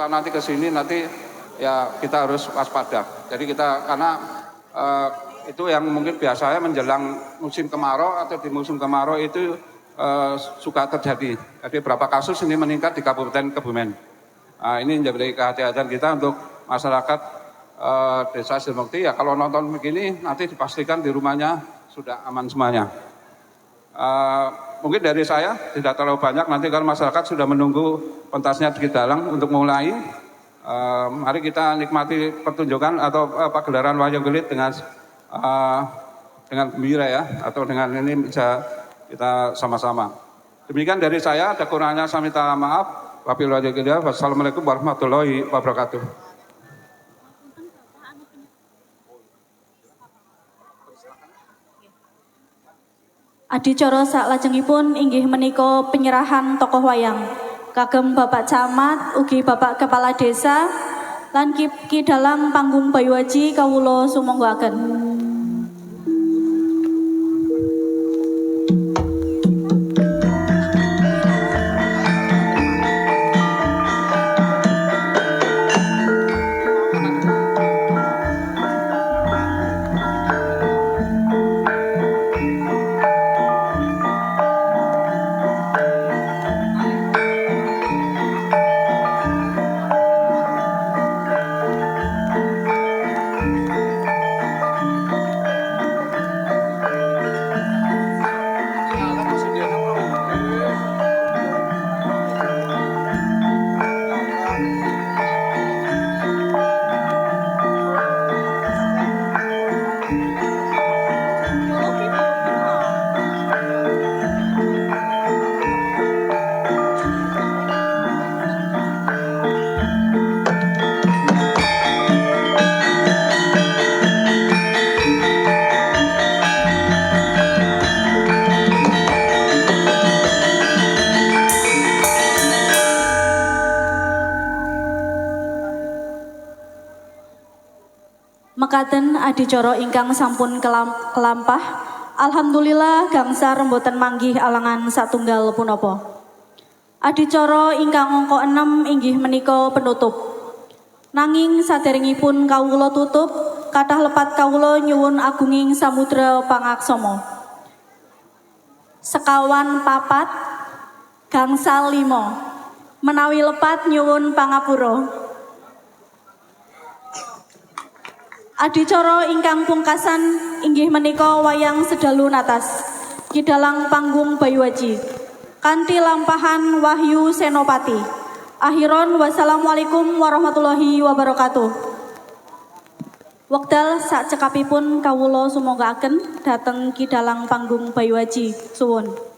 kita nanti ke sini nanti ya kita harus waspada. Jadi kita karena itu yang mungkin biasanya menjelang musim kemarau atau di musim kemarau itu suka terjadi. Jadi beberapa kasus ini meningkat di Kabupaten Kebumen. Ini menjadi kehati-hatian kita untuk masyarakat Desa Sidomukti. Ya kalau nonton begini nanti dipastikan di rumahnya sudah aman semuanya. Mungkin dari saya tidak terlalu banyak, nanti kalau masyarakat sudah menunggu pentasnya di Kidalang untuk mulai, mari kita nikmati pertunjukan atau pagelaran wayang kulit dengan gembira ya, atau dengan ini bisa kita sama-sama. Demikian dari saya, ada kurangnya saya minta maaf. Wassalamualaikum warahmatullahi wabarakatuh. Adicara saklajengipun inggih menika penyerahan tokoh wayang kagem Bapak Camat ugi Bapak Kepala Desa lan Kidalang panggung Bayuaji kawula sumanggaken. Mekaten adicara ingkang sampun kelampah, alhamdulillah gangsar mboten manggih alangan satunggal punapa. Adicara ingkang angka 6 inggih menika penutup. Nanging saderengipun kawula tutup, kathah lepat kawula nyuwun agunging samudra pangaksama. Sekawan papat gangsal 5 menawi lepat nyuwun pangapura. Adicara ingkang pungkasan inggih menika wayang sedalu natas Kidalang panggung Bayuaji kanthi lampahan Wahyu Senopati. Akhiron wassalamualaikum warahmatullahi wabarakatuh. Wekdal sak cekapipun kawula sumanggaken dhateng Kidalang panggung Bayuaji. Suwun.